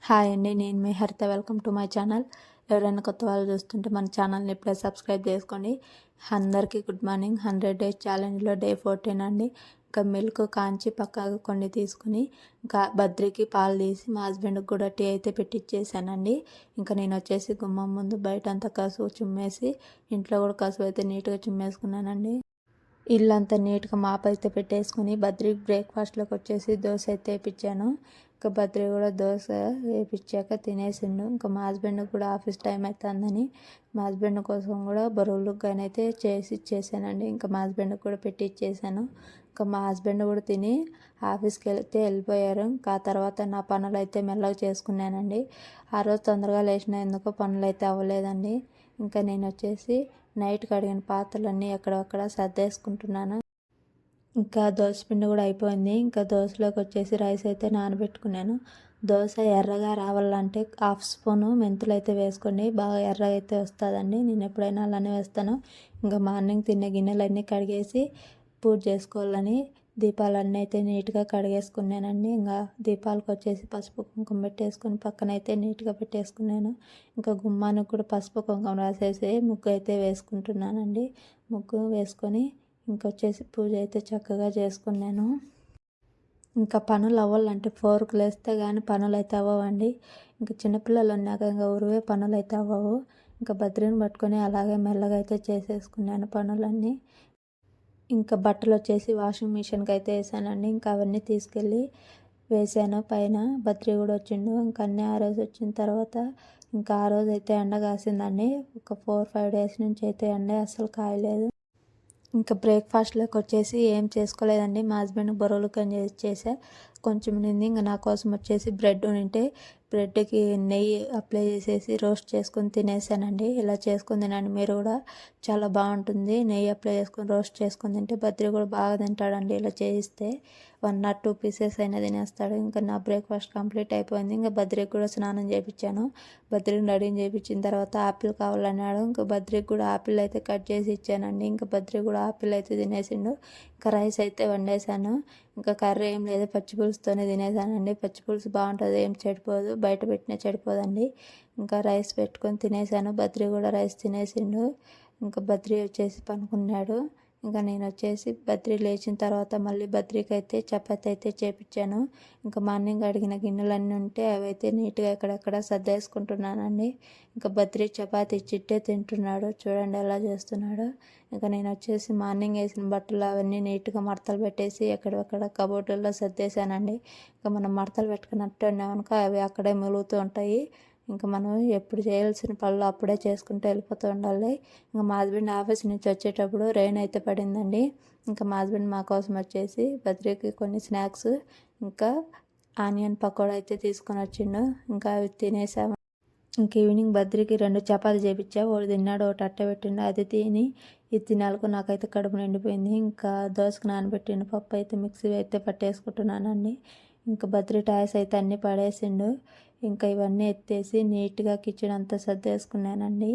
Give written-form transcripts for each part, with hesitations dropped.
Hi అండి, నేను మీ హరిత. Welcome to my channel. ఎవరైనా కొత్త వాళ్ళు చూస్తుంటే మన ఛానల్ని ఇప్పుడే సబ్స్క్రైబ్ చేసుకోండి. అందరికీ గుడ్ మార్నింగ్. 100 డేస్ ఛాలెంజ్లో డే 14 అండి. ఇంకా మిల్క్ కాంచి పక్కకు కొన్ని తీసుకుని ఇంకా బద్రికి పాలు తీసి మా హస్బెండ్కి కూడా టీ అయితే పెట్టిచ్చేసానండి. ఇంకా నేను వచ్చేసి గుమ్మం ముందు బయట అంతా కసువు చిమ్మేసి ఇంట్లో కూడా కసువు అయితే నీట్గా చిమ్మేసుకున్నానండి. ఇల్లంతా నీట్గా మాప్ అయితే పెట్టేసుకుని బద్రికి బ్రేక్ఫాస్ట్లోకి వచ్చేసి దోశ అయితే వేయించాను. ఇంకా బద్రి కూడా దోశ వేయించాక తినేసిండు. ఇంకా మా హస్బెండ్ కూడా ఆఫీస్ టైం అవుతుందని మా హస్బెండ్ కోసం కూడా బరువులుగానైతే చేసి ఇచ్చేసానండి. ఇంకా మా హస్బెండ్కి కూడా పెట్టి ఇచ్చేసాను. ఇంకా మా హస్బెండ్ కూడా తిని ఆఫీస్కి వెళ్తే వెళ్ళిపోయారు. ఇంకా ఆ తర్వాత నా పనులు అయితే మెల్లగా చేసుకున్నానండి. ఆ రోజు తొందరగా లేచిన ఎందుకో పనులు అయితే అవ్వలేదండి. ఇంకా నేను వచ్చేసి నైట్ కడిగిన పాత్రలన్నీ ఎక్కడక్కడ సర్దేసుకుంటున్నాను. ఇంకా దోశ పిండి కూడా అయిపోయింది. ఇంకా దోశలోకి వచ్చేసి రైస్ అయితే నానబెట్టుకున్నాను. దోశ ఎర్రగా రావాలంటే 1/2 స్పూను మెంతులు అయితే వేసుకోండి, బాగా ఎర్రగా అయితే వస్తుందండి. నేను ఎప్పుడైనా అలానే వేస్తాను. ఇంకా మార్నింగ్ తినే గిన్నెలన్నీ కడిగేసి పూజ చేసుకోవాలని దీపాలన్నీ అయితే నీట్గా కడిగేసుకున్నానండి. ఇంకా దీపాలకు వచ్చేసి పసుపు కుంకుమ పెట్టేసుకొని పక్కనైతే నీట్గా పెట్టేసుకున్నాను. ఇంకా గుమ్మానికి కూడా పసుపు కుంకుమ రాసేసి ముగ్గు అయితే వేసుకుంటున్నానండి. ముగ్గు వేసుకొని ఇంకొచ్చేసి పూజ అయితే చక్కగా చేసుకున్నాను. ఇంకా పనులు అవ్వాలంటే 4కు లేస్తే కానీ పనులు అయితే అవ్వవండి. ఇంకా చిన్నపిల్లలు ఉన్నాక ఇంకా ఉరివే పనులు అయితే అవ్వవు. ఇంకా బద్రీని పట్టుకొని అలాగే మెల్లగా అయితే చేసేసుకున్నాను పనులన్నీ. ఇంకా బట్టలు వచ్చేసి వాషింగ్ మిషన్కి అయితే వేసానండి. ఇంకా అవన్నీ తీసుకెళ్ళి వేసాను. పైన బద్రి కూడా వచ్చిండు. ఇంకా అన్నీ ఆ రోజు వచ్చిన తర్వాత ఇంకా ఆ రోజు అయితే ఎండ కాసిందండి. ఒక 4-5 డేస్ నుంచి అయితే ఎండ అసలు కాయలేదు. ఇంకా బ్రేక్ఫాస్ట్లోకి వచ్చేసి ఏం చేసుకోలేదండి. మా హస్బెండ్ బొరలు కానీ చేసా కొంచెం నింది. ఇంకా నా కోసం వచ్చేసి బ్రెడ్ ఉంటే బ్రెడ్కి నెయ్యి అప్లై చేసేసి రోస్ట్ చేసుకొని తినేసానండి. ఇలా చేసుకొని తినండి మీరు కూడా, చాలా బాగుంటుంది. నెయ్యి అప్లై చేసుకొని రోస్ట్ చేసుకొని తింటే బద్రి కూడా బాగా తింటాడండి. ఇలా చేయిస్తే 1 or 2 పీసెస్ అయినా తినేస్తాడు. ఇంకా నా బ్రేక్ఫాస్ట్ కంప్లీట్ అయిపోయింది. ఇంకా బద్రికి కూడా స్నానం చేయించాను. బద్రికి రెడీ చేయించిన తర్వాత ఆపిల్ కావాలన్నాడు. ఇంకా బద్రికి కూడా ఆపిల్ అయితే కట్ చేసి ఇచ్చానండి. ఇంకా బద్రి కూడా ఆపిల్ అయితే తినేసిండు. ఇంకా రైస్ అయితే వండేసాను. ఇంకా కర్రీ ఏం లేదు, పచ్చిపులుసుతోనే తినేసానండి. పచ్చిపులుసు బాగుంటుంది, ఏం చెడిపోదు, బయట పెట్టినా చెడిపోదండి. ఇంకా రైస్ పెట్టుకొని తినేసాను. బద్రి కూడా రైస్ తినేసిండు. ఇంకా బద్రి వచ్చేసి పనుకున్నాడు. ఇంకా నేను వచ్చేసి బద్రి లేచిన తర్వాత మళ్ళీ బద్రికి అయితే చపాతి అయితే చేపించాను. ఇంకా మార్నింగ్ అడిగిన గిన్నెలన్నీ ఉంటే అవి అయితే నీట్గా ఎక్కడెక్కడ సర్దేసుకుంటున్నానండి. ఇంకా బద్రి చపాతి చిట్టే తింటున్నాడు, చూడండి ఎలా చేస్తున్నాడు. ఇంకా నేను వచ్చేసి మార్నింగ్ వేసిన బట్టలు అవన్నీ నీట్గా మడతలు పెట్టేసి ఎక్కడెక్కడ కబోర్డుల్లో సర్దేశానండి. ఇంకా మనం మడతలు పెట్టుకున్నట్టు ఉన్నామనుకో అవి అక్కడే మెలుగుతూ ఉంటాయి. ఇంకా మనం ఎప్పుడు చేయాల్సిన పనులు అప్పుడే చేసుకుంటూ వెళ్ళిపోతూ ఉండాలి. ఇంకా మా హస్బెండ్ ఆఫీస్ నుంచి వచ్చేటప్పుడు రెయిన్ అయితే పడిందండి. ఇంకా మా హస్బెండ్ మా కోసం వచ్చేసి బద్రికి కొన్ని స్నాక్స్ ఇంకా ఆనియన్ పకోడా అయితే తీసుకొని వచ్చిండు. ఇంకా అవి తినేసాము. ఇంక ఈవినింగ్ బద్రికి 2 చపాతీ చేపించా. ఒకటి తిన్నాడు, ఒకటి అట్ట పెట్టిండు. అది తిని ఇది తినాలకు నాకైతే కడుపు నిండిపోయింది. ఇంకా దోశకు నానబెట్టిన పప్పు అయితే మిక్సీ అయితే పట్టేసుకుంటున్నానండి. ఇంకా బద్రి టాయ్స్ అయితే అన్నీ పడేసిండు. ఇంకా ఇవన్నీ ఎత్తేసి నీట్గా కిచెన్ అంతా సర్దేసుకున్నానండి.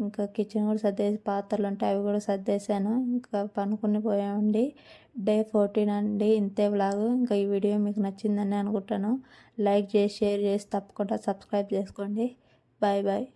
ఇంకా కిచెన్ కూడా సర్దేసి పాత్రలు ఉంటాయి అవి కూడా సర్దేశాను. ఇంకా పనుకుని పోయామండి. డే 14 అండి. ఇంతే వ్లాగ్. ఇంకా ఈ వీడియో మీకు నచ్చిందని అనుకుంటాను. లైక్ చేసి షేర్ చేసి తప్పకుండా సబ్స్క్రైబ్ చేసుకోండి. Bye bye.